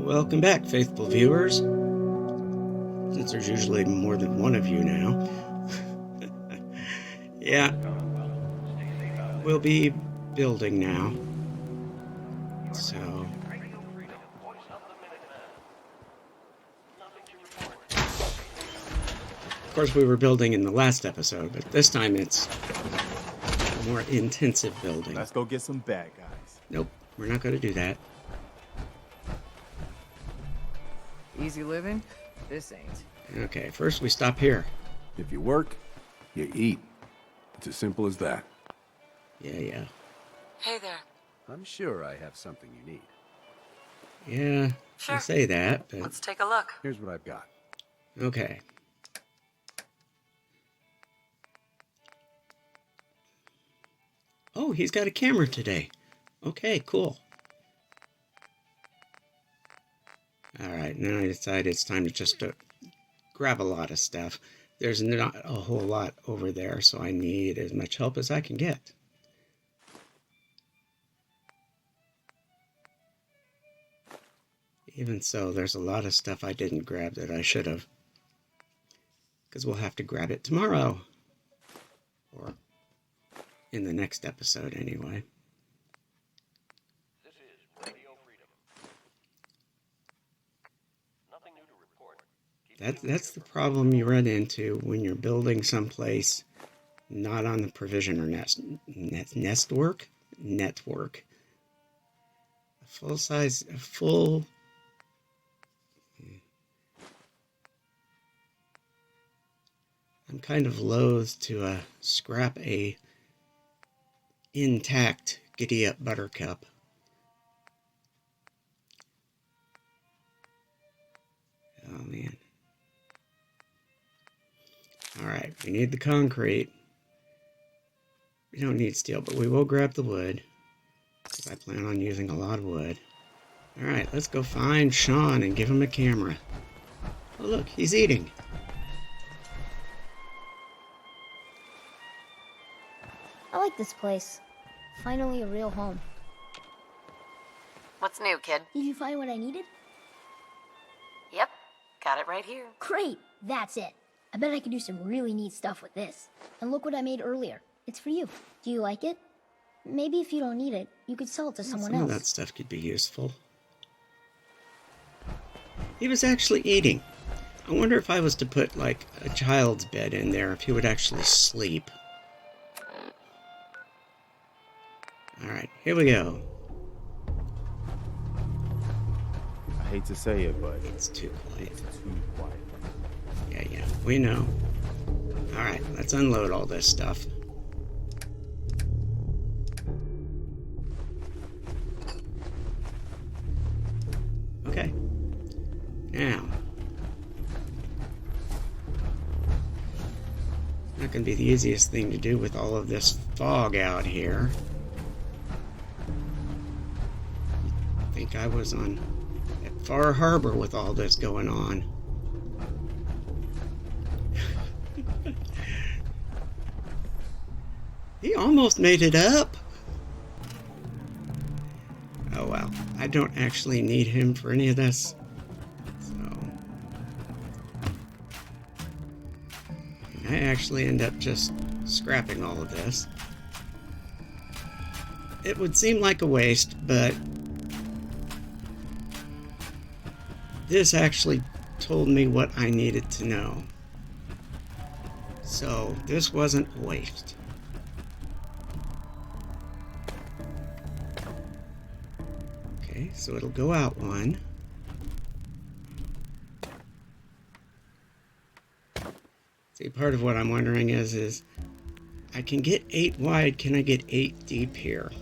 Welcome back, faithful viewers. Since there's usually more than one of you now. Yeah, we'll be building now. So, of course, we were building in the last episode, but this time it's more intensive building. Let's go get some bad guys. Nope, we're not going to do that. Easy living? This ain't. Okay, first we stop here. If you work, you eat. It's as simple as that. Yeah. Hey there. I'm sure I have something you need. Yeah, Sure. you say that, but... Let's take a look. Here's what I've got. Okay. Oh, he's got a camera today. Okay, cool. Alright, now I decide it's time to just grab a lot of stuff. There's not a whole lot over there, so I need as much help as I can get. Even so, there's a lot of stuff I didn't grab that I should have. Because we'll have to grab it tomorrow. Or in the next episode, anyway. This is Radio Freedom. Nothing new to report. That's the problem you run into when you're building someplace not on the provision or network. A full I'm kind of loath to scrap a intact Giddy Up Buttercup. Oh man. Alright, we need the concrete. We don't need steel, but we will grab the wood. Because I plan on using a lot of wood. Alright, let's go find Shaun and give him a camera. Oh look, he's eating. I like this place. Finally a real home. What's new, kid? Did you find what I needed? Yep. Got it right here. Great! That's it. I bet I could do some really neat stuff with this. And look what I made earlier. It's for you. Do you like it? Maybe if you don't need it, you could sell it to someone else. Some of that stuff could be useful. He was actually eating. I wonder if I was to put, like, a child's bed in there, if he would actually sleep. Alright, here we go. I hate to say it, but it's too quiet. It's too quiet. Yeah, we know. Alright, let's unload all this stuff. Okay. Now. Not going to be the easiest thing to do with all of this fog out here. I think I was on at Far Harbor with all this going on. He almost made it up. Oh well, I don't actually need him for any of this. So I actually end up just scrapping all of this. It would seem like a waste, but this actually told me what I needed to know. So this wasn't a waste. Okay, so it'll go out one. See, part of what I'm wondering is I can get 8 wide, can I get 8 deep here?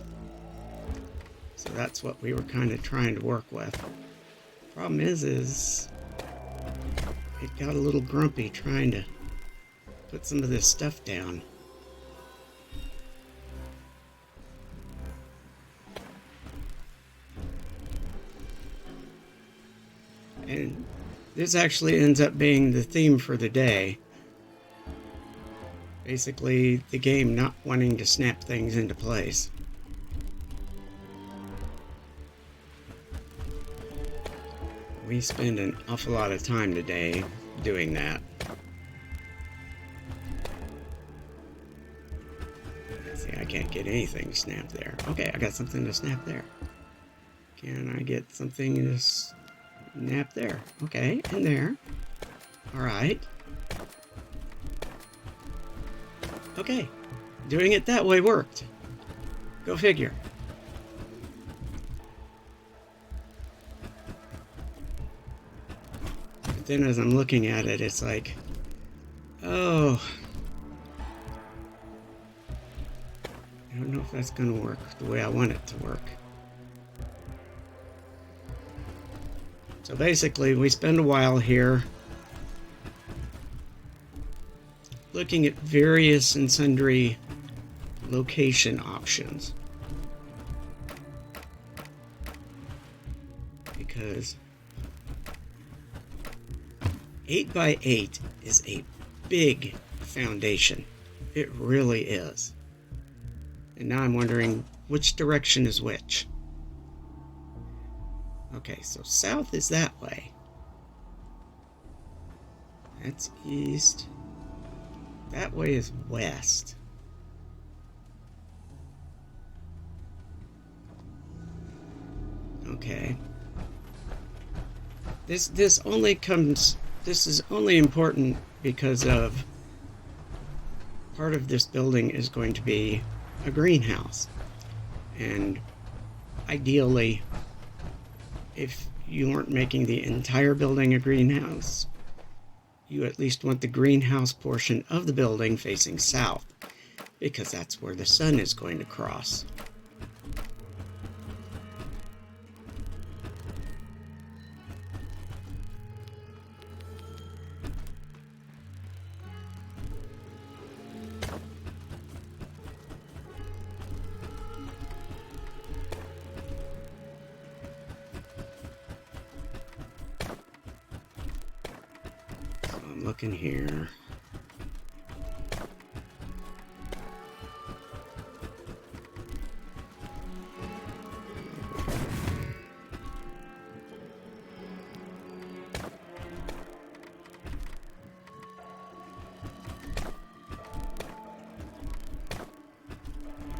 So that's what we were kind of trying to work with. Problem is it got a little grumpy trying to put some of this stuff down. And This actually ends up being the theme for the day. Basically, the game not wanting to snap things into place. We spend an awful lot of time today doing that. See, I can't get anything snapped there. Okay, I got something to snap there. Can I get something to snap there? Okay, in there. Alright. Okay, doing it that way worked. Go figure. But then as I'm looking at it, it's like, oh, I don't know if that's going to work the way I want it to work. So basically, we spend a while here looking at various and sundry location options. Because 8x8 is a big foundation. It really is. And now I'm wondering which direction is which. Okay, so south is that way. That's east. That way is west. Okay. This is only important because of part of this building is going to be a greenhouse. And ideally, if you aren't making the entire building a greenhouse, you at least want the greenhouse portion of the building facing south, because that's where the sun is going to cross. Looking here.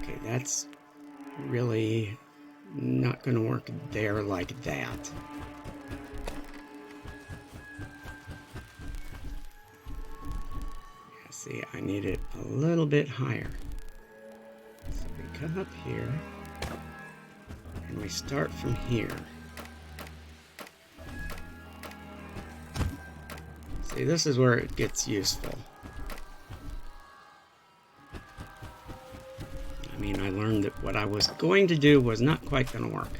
Okay, that's really not going to work there like that. See, I need it a little bit higher. So we come up here, and we start from here. See, this is where it gets useful. I mean, I learned that what I was going to do was not quite going to work.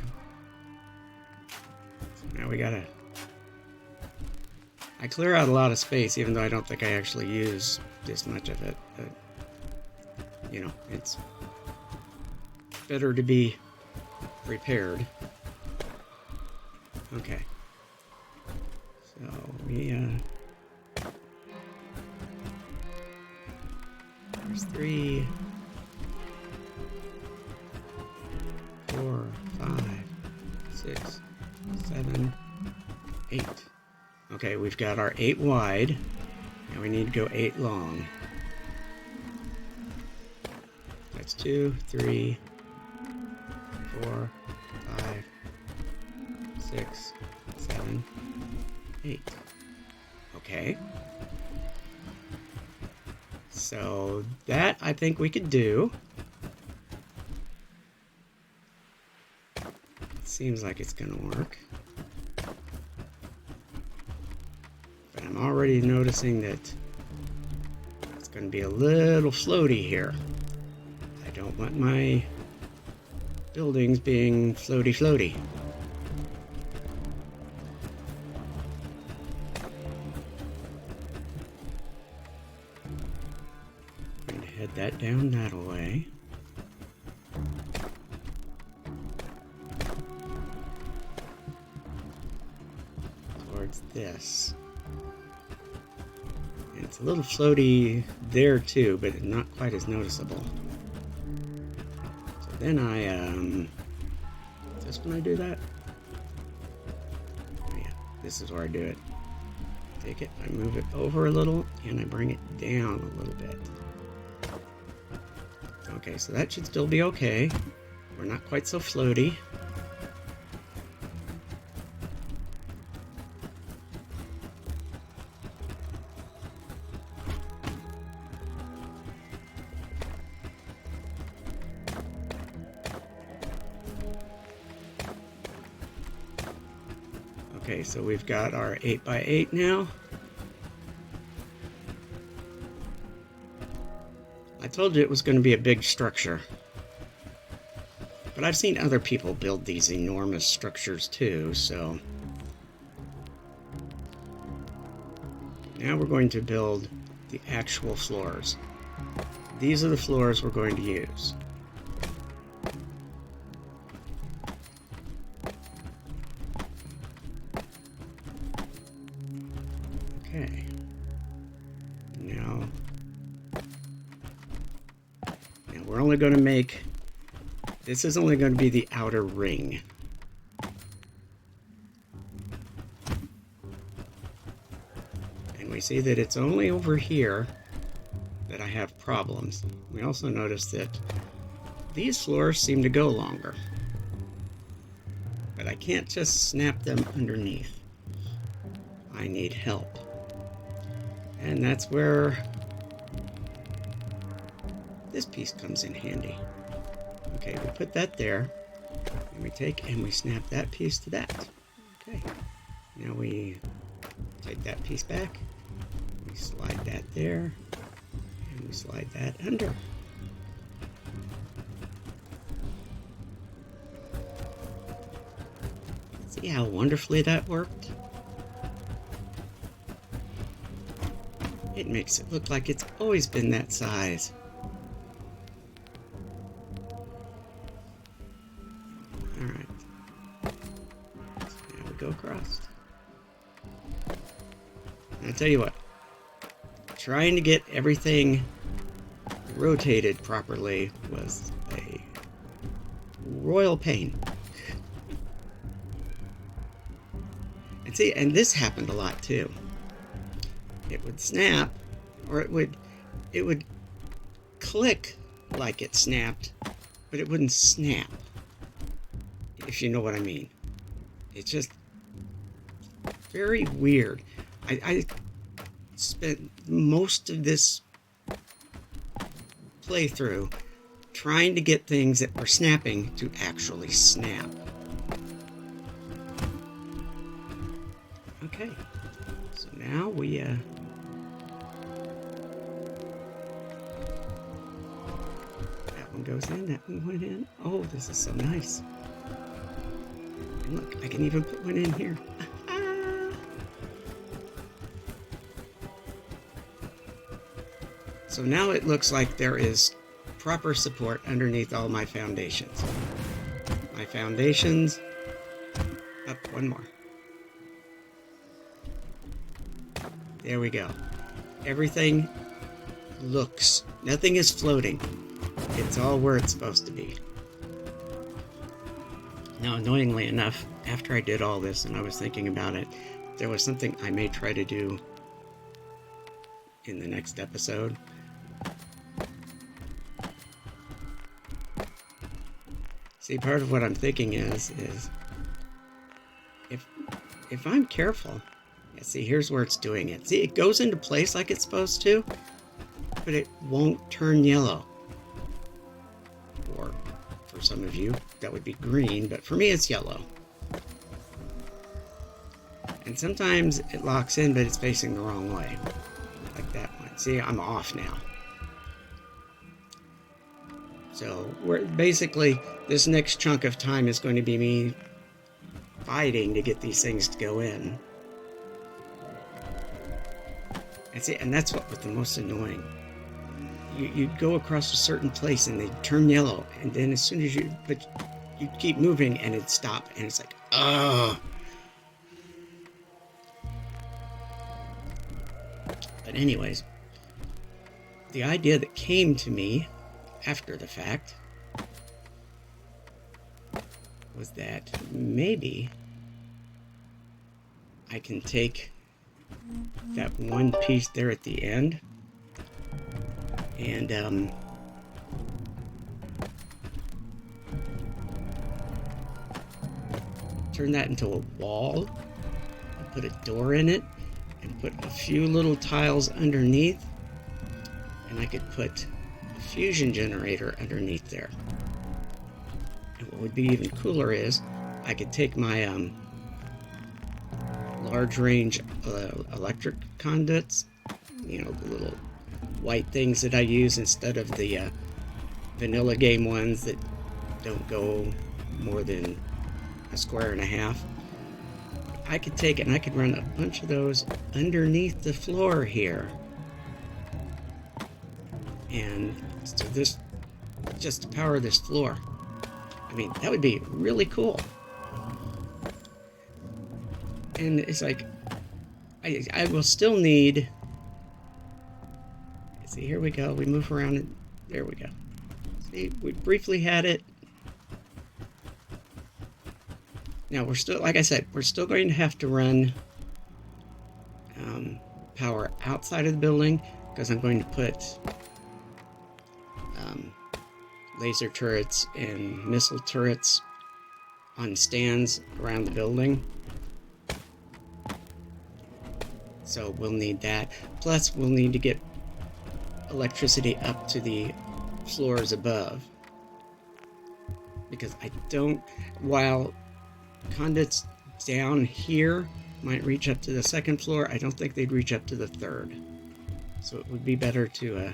So now we gotta... I clear out a lot of space, even though I don't think I actually use this much of it, but you know, it's better to be prepared. Okay, so we there's 3, 4, 5, 6, 7, 8. Okay, we've got our 8 wide. Now we need to go 8 long. That's 2, 3, 4, 5, 6, 7, 8. Okay. So that I think we could do. Seems like it's gonna work. But I'm already noticing that it's going to be a little floaty here. I don't want my buildings being floaty. I'm going to head that down that way. It's this. And it's a little floaty there too, but not quite as noticeable. So then is this when I do that? Oh yeah, this is where I do it. Take it, I move it over a little, and I bring it down a little bit. Okay, so that should still be okay. We're not quite so floaty. Okay, so we've got our 8x8 now. I told you it was going to be a big structure. But I've seen other people build these enormous structures too, so... Now we're going to build the actual floors. These are the floors we're going to use. Okay. Now we're only going to make... This is only going to be the outer ring. And we see that it's only over here that I have problems. We also notice that these floors seem to go longer. But I can't just snap them underneath. I need help. And that's where this piece comes in handy. Okay, we put that there, and we take and we snap that piece to that. Okay, now we take that piece back, we slide that there, and we slide that under. See how wonderfully that worked? It makes it look like it's always been that size. Alright. So now we go across. And I tell you what, trying to get everything rotated properly was a royal pain. And see, and this happened a lot too. It would snap, or it would click like it snapped, but it wouldn't snap, if you know what I mean. It's just very weird. I spent most of this playthrough trying to get things that were snapping to actually snap. Okay, so now we that one goes in, that one went in. Oh, this is so nice. And look, I can even put one in here. So now it looks like there is proper support underneath all my foundations. My foundations, up one more. There we go. Everything looks, nothing is floating. It's all where it's supposed to be. Now, annoyingly enough, after I did all this and I was thinking about it, there was something I may try to do in the next episode. See, part of what I'm thinking is if I'm careful, yeah, see, here's where it's doing it. See, it goes into place like it's supposed to, but it won't turn yellow. Or for some of you, that would be green, but for me it's yellow. And sometimes it locks in, but it's facing the wrong way. Like that one. See, I'm off now. So, we're basically, this next chunk of time is going to be me fighting to get these things to go in. And that's what was the most annoying. You'd go across a certain place and they'd turn yellow, and then as soon as you'd keep moving and it'd stop, and it's like, ugh. But anyways, the idea that came to me after the fact was that maybe I can take that one piece there at the end and turn that into a wall and put a door in it and put a few little tiles underneath, and I could put a fusion generator underneath there. And what would be even cooler is I could take my large range electric conduits, you know, the little white things that I use instead of the vanilla game ones that don't go more than a square and a half. I could take it and I could run a bunch of those underneath the floor here. And so this, just to power this floor. I mean, that would be really cool. And it's like, I will still need, see, here we go, we move around, and there we go. See, we briefly had it. Now we're still, like I said, we're still going to have to run power outside of the building, because I'm going to put laser turrets and missile turrets on stands around the building. So we'll need that. Plus, we'll need to get electricity up to the floors above. Because I don't, while conduits down here might reach up to the second floor, I don't think they'd reach up to the third. So it would be better to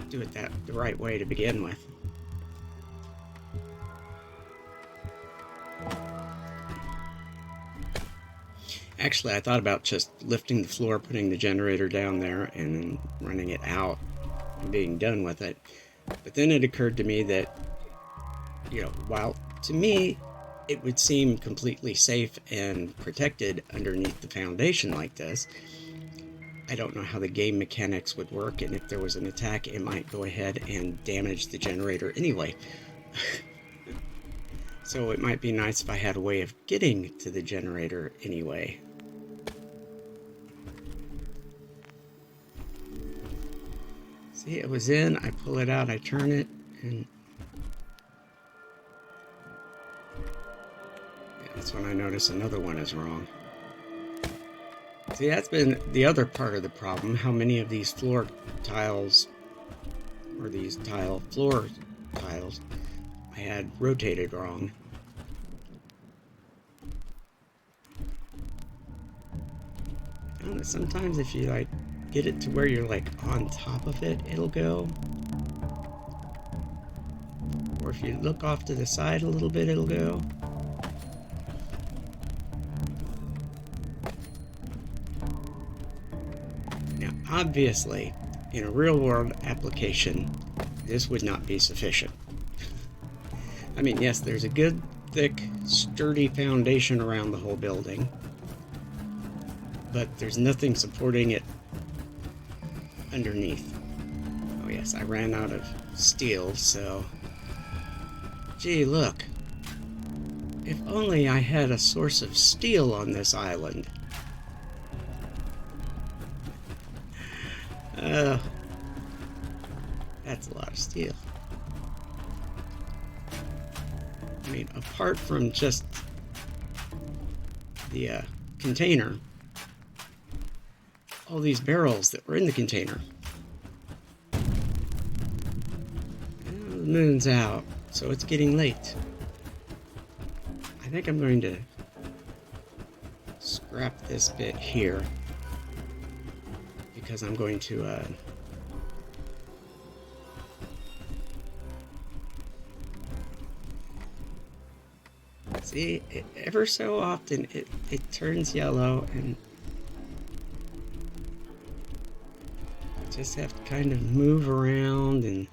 do it the right way to begin with. Actually, I thought about just lifting the floor, putting the generator down there, and running it out and being done with it. But then it occurred to me that, you know, while to me it would seem completely safe and protected underneath the foundation like this, I don't know how the game mechanics would work, and if there was an attack, it might go ahead and damage the generator anyway. So it might be nice if I had a way of getting to the generator anyway. See, it was in, I pull it out, I turn it, and yeah, that's when I notice another one is wrong. See, that's been the other part of the problem, how many of these floor tiles, or these floor tiles, I had rotated wrong. I don't know, sometimes if you like get it to where you're like on top of it, it'll go. Or if you look off to the side a little bit, it'll go. Now, obviously, in a real-world application, this would not be sufficient. I mean, yes, there's a good, thick, sturdy foundation around the whole building, but there's nothing supporting it underneath. Oh yes, I ran out of steel, so... Gee, look. If only I had a source of steel on this island. That's a lot of steel. I mean, apart from just the container, all these barrels that were in the container. And the moon's out, so it's getting late. I think I'm going to scrap this bit here, because I'm going to see, ever so often it turns yellow, and just have to kind of move around and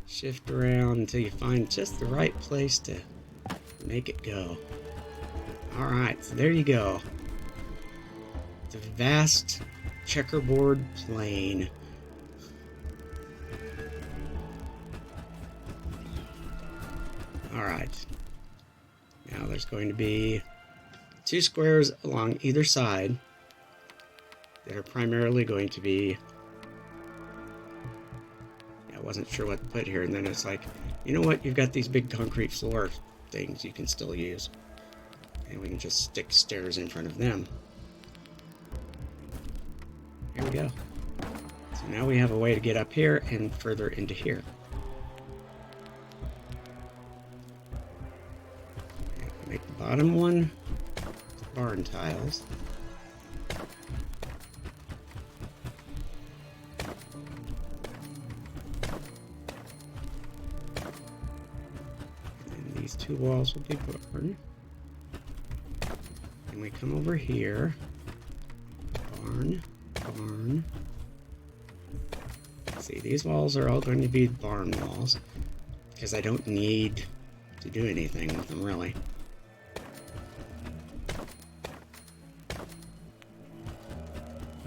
shift around until you find just the right place to make it go. Alright, so there you go. the vast checkerboard plain. Alright. Now there's going to be 2 squares along either side that are primarily going to be... I wasn't sure what to put here, and then it's like, you know what, you've got these big concrete floor things you can still use. And we can just stick stairs in front of them. Here we go. So now we have a way to get up here and further into here. Make the bottom one barn tiles. And these 2 walls will be barn. And we come over here. Barn, barn. See, these walls are all going to be barn walls because I don't need to do anything with them, really.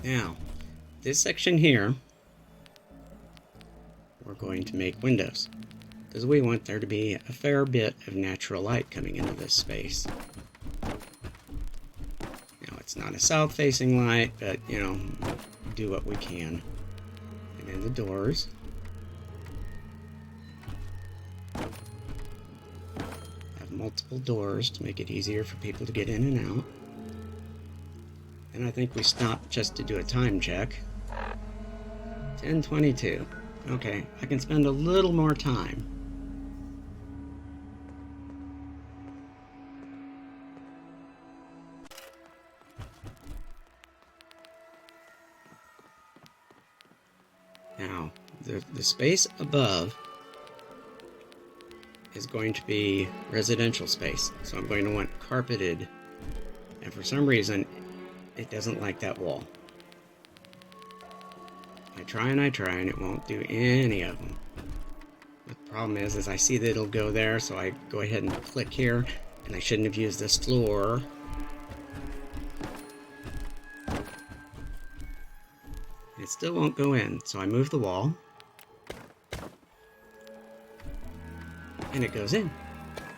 Now, this section here, we're going to make windows because we want there to be a fair bit of natural light coming into this space. Now, it's not a south-facing light, but, you know, do what we can. And then the doors. Have multiple doors to make it easier for people to get in and out. And I think we stopped just to do a time check. 10:22. Okay, I can spend a little more time. Now, the space above is going to be residential space. So I'm going to want carpeted. And for some reason, it doesn't like that wall. I try and it won't do any of them. The problem is I see that it'll go there, so I go ahead and click here, and I shouldn't have used this floor. It still won't go in, so I move the wall, and it goes in.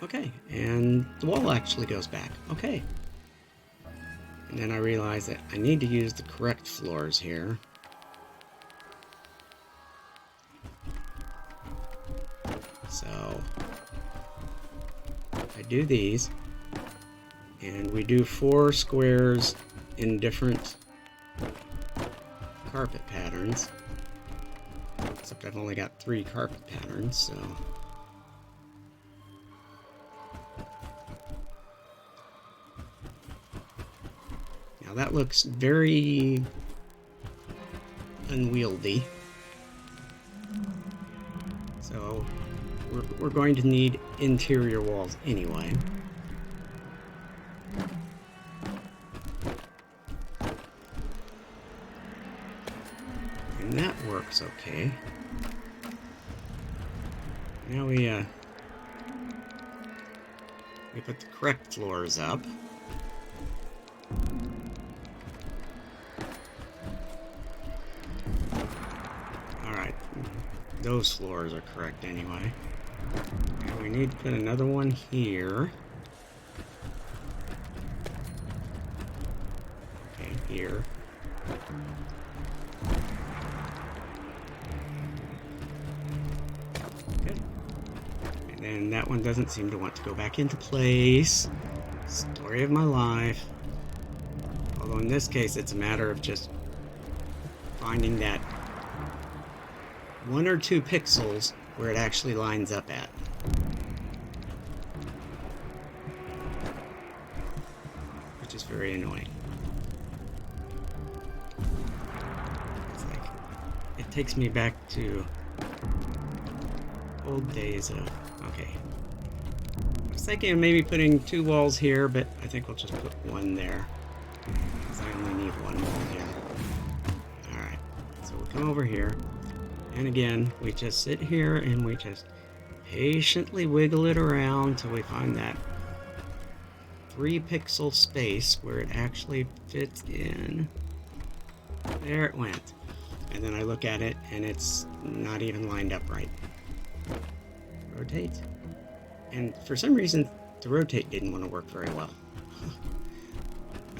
Okay, and the wall actually goes back. Okay. And then I realize that I need to use the correct floors here. So I do these, and we do 4 squares in different carpet patterns. Except I've only got 3 carpet patterns, so... That looks very unwieldy. So we're going to need interior walls anyway. And that works okay. Now we put the correct floors up. Those floors are correct anyway. And we need to put another one here. Okay, here. Good. And then that one doesn't seem to want to go back into place. Story of my life. Although in this case, it's a matter of just finding that 1 or 2 pixels where it actually lines up at. Which is very annoying. It's like, it takes me back to old days of, okay. I was thinking of maybe putting 2 walls here, but I think we'll just put 1 there. Because I only need 1 wall here. Alright, so we'll come over here. And again, we just sit here and we just patiently wiggle it around till we find that 3 pixel space where it actually fits in. There it went. And then I look at it and it's not even lined up right. Rotate. And for some reason, the rotate didn't want to work very well.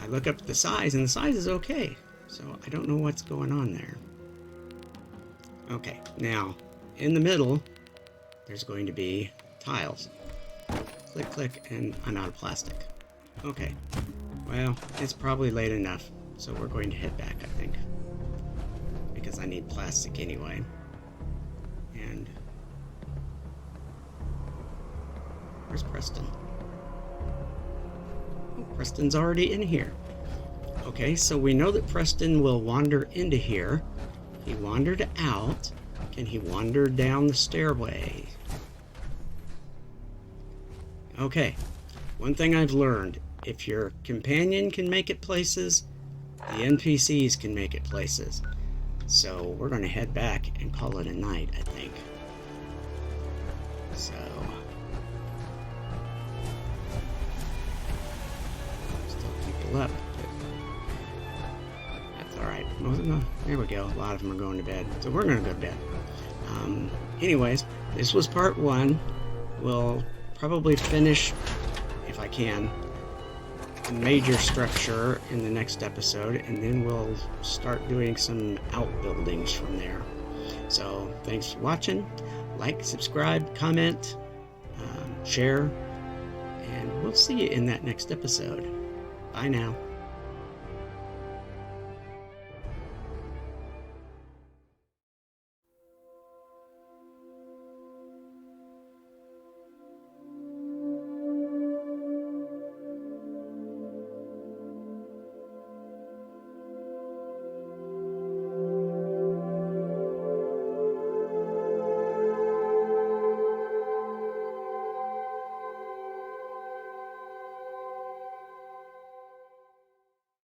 I look up the size and the size is okay. So I don't know what's going on there. Okay, now in the middle, there's going to be tiles. Click, click, and I'm out of plastic. Okay, well, it's probably late enough, so we're going to head back, I think. Because I need plastic anyway. And where's Preston? Oh, Preston's already in here. Okay, so we know that Preston will wander into here. He wandered out. Can he wander down the stairway? Okay, one thing I've learned, if your companion can make it places, the NPCs can make it places. So we're going to head back and call it a night, I think. So still people up, but that's alright. There we go. A lot of them are going to bed. So we're going to go to bed. Anyways, this was part 1. We'll probably finish, if I can, the major structure in the next episode, and then we'll start doing some outbuildings from there. So thanks for watching. Like, subscribe, comment, share, and we'll see you in that next episode. Bye now.